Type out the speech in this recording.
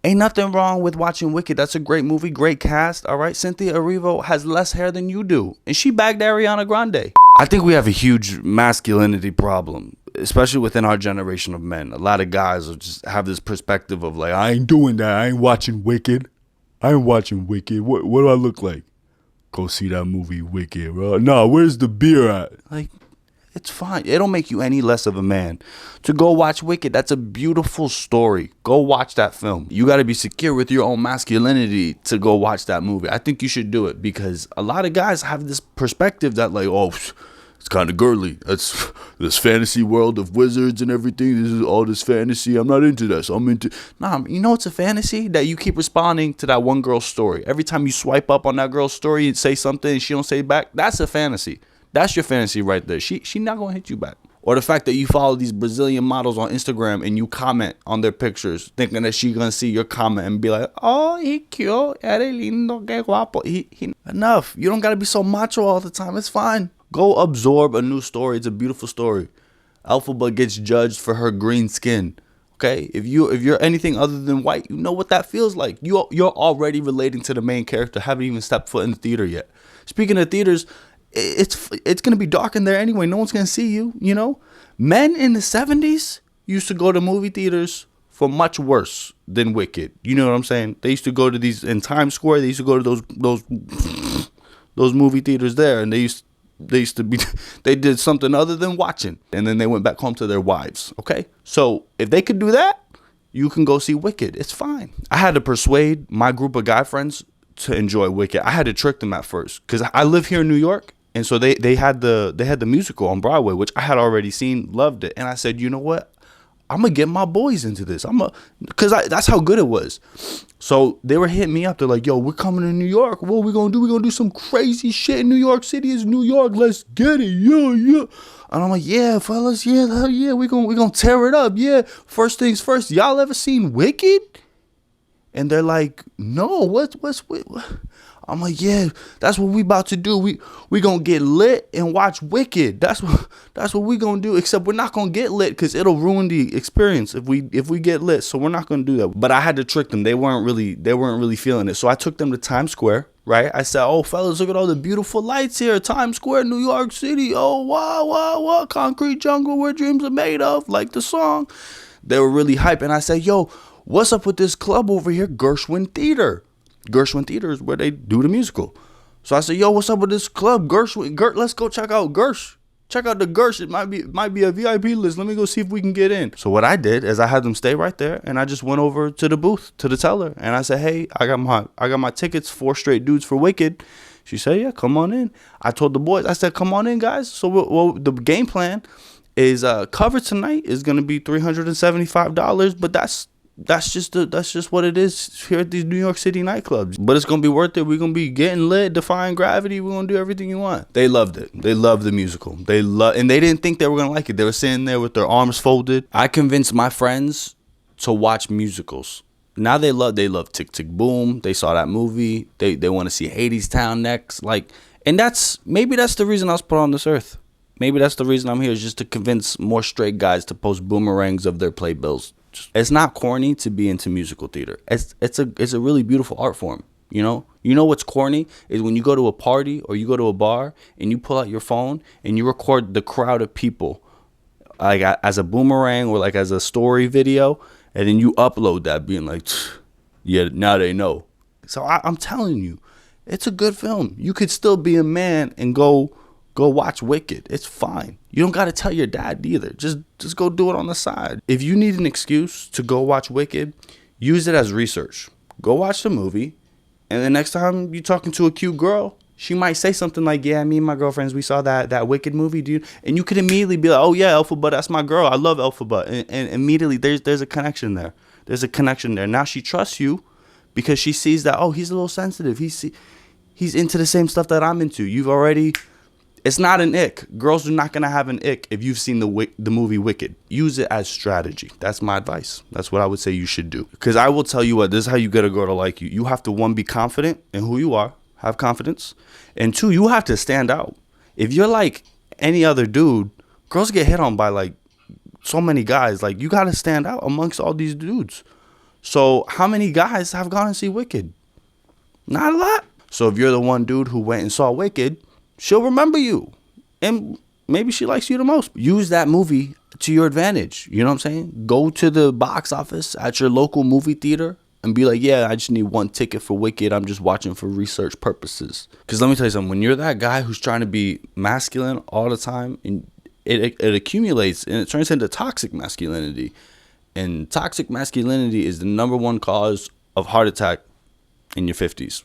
Ain't nothing wrong with watching Wicked. That's a great movie, great cast, all right? Cynthia Erivo has less hair than you do, and she bagged Ariana Grande. I think we have a huge masculinity problem, especially within our generation of men. A lot of guys just have this perspective of like, I ain't doing that. I ain't watching Wicked. I ain't watching Wicked. What do I look like? Go see that movie Wicked, bro. No, where's the beer at? Like, it's fine. It don't make you any less of a man to go watch Wicked. That's a beautiful story. Go watch that film. You got to be secure with your own masculinity to go watch that movie. I think you should do it because a lot of guys have this perspective that like, oh, it's kind of girly. That's this fantasy world of wizards and everything. This is all this fantasy. I'm not into that. So I'm into... Nah, you know it's a fantasy? That you keep responding to that one girl's story. Every time you swipe up on that girl's story and say something and she don't say back, that's a fantasy. That's your fantasy right there. She not going to hit you back. Or the fact that you follow these Brazilian models on Instagram and you comment on their pictures thinking that she going to see your comment and be like, oh, he cute, eres lindo, que guapo. Enough. You don't got to be so macho all the time. It's fine. Go absorb a new story. It's a beautiful story. Elphaba gets judged for her green skin. Okay? If you're anything other than white, you know what that feels like. You're already relating to the main character. Haven't even stepped foot in the theater yet. Speaking of theaters, it's going to be dark in there anyway. No one's going to see you, you know? Men in the 70s used to go to movie theaters for much worse than Wicked. You know what I'm saying? They used to go to these in Times Square. They used to go to those movie theaters there, and they used to be they did something other than watching, and then they went back home to their wives. Okay? So, if they could do that, you can go see Wicked. It's fine. I had to persuade my group of guy friends to enjoy Wicked. I had to trick them at first cuz I live here in New York. And so they had the musical on Broadway, which I had already seen, loved it. And I said, you know what? I'm going to get my boys into this. Because that's how good it was. So they were hitting me up. They're like, yo, we're coming to New York. What we going to do? We're going to do some crazy shit in New York City. It's New York. Let's get it. Yeah, yeah. And I'm like, yeah, fellas. Yeah, hell yeah. We're going to tear it up. Yeah. First things first. Y'all ever seen Wicked? And they're like, no, what? I'm like, yeah, that's what we about to do. We gonna get lit and watch Wicked. That's what we gonna do. Except we're not gonna get lit because it'll ruin the experience if we get lit. So we're not gonna do that. But I had to trick them. They weren't really feeling it. So I took them to Times Square. Right? I said, oh fellas, look at all the beautiful lights here. Times Square, New York City. Oh wow, concrete jungle where dreams are made of, like the song. They were really hype, and I said, yo, what's up with this club over here, Gershwin Theater? Gershwin Theater is where they do the musical. So I said, yo, what's up with this club, Gershwin? Let's go check out Gersh. Check out the Gersh. It might be a VIP list. Let me go see if we can get in. So what I did is I had them stay right there, and I just went over to the booth, to the teller, and I said, hey, I got my tickets, 4 straight dudes for Wicked. She said, yeah, come on in. I told the boys, I said, come on in, guys. So the game plan is cover tonight is going to be $375, but that's just what it is here at these New York City nightclubs. But it's gonna be worth it. We're gonna be getting lit, defying gravity. We're gonna do everything you want. They loved it. They loved the musical. And they didn't think they were gonna like it. They were sitting there with their arms folded. I convinced my friends to watch musicals. Now they love Tick Tick Boom. They saw that movie. They want to see Hadestown next. And maybe that's the reason I was put on this earth. Maybe that's the reason I'm here, is just to convince more straight guys to post boomerangs of their playbills. It's not corny to be into musical theater. It's a really beautiful art form. You know what's corny is when you go to a party or you go to a bar and you pull out your phone and you record the crowd of people like as a boomerang or like as a story video, and then you upload that being like, yeah, now they know. So I'm telling you, it's a good film. You could still be a man and go watch Wicked. It's fine. You don't got to tell your dad either. Just go do it on the side. If you need an excuse to go watch Wicked, use it as research. Go watch the movie, and the next time you're talking to a cute girl, she might say something like, yeah, me and my girlfriends, we saw that Wicked movie, dude. And you could immediately be like, oh yeah, Elphaba, that's my girl. I love Elphaba. And immediately there's a connection there. There's a connection there. Now she trusts you because she sees that, oh, he's a little sensitive. He's into the same stuff that I'm into. It's not an ick. Girls are not going to have an ick if you've seen the movie Wicked. Use it as strategy. That's my advice. That's what I would say you should do. Because I will tell you what, this is how you get a girl to like you. You have to, 1, be confident in who you are. Have confidence. And 2, you have to stand out. If you're like any other dude, girls get hit on by like so many guys. Like, you got to stand out amongst all these dudes. So how many guys have gone and see Wicked? Not a lot. So if you're the one dude who went and saw Wicked, she'll remember you. And maybe she likes you the most. Use that movie to your advantage. You know what I'm saying? Go to the box office at your local movie theater and be like, yeah, I just need one ticket for Wicked. I'm just watching for research purposes. Because let me tell you something. When you're that guy who's trying to be masculine all the time, and it accumulates and it turns into toxic masculinity. And toxic masculinity is the number one cause of heart attack in your 50s.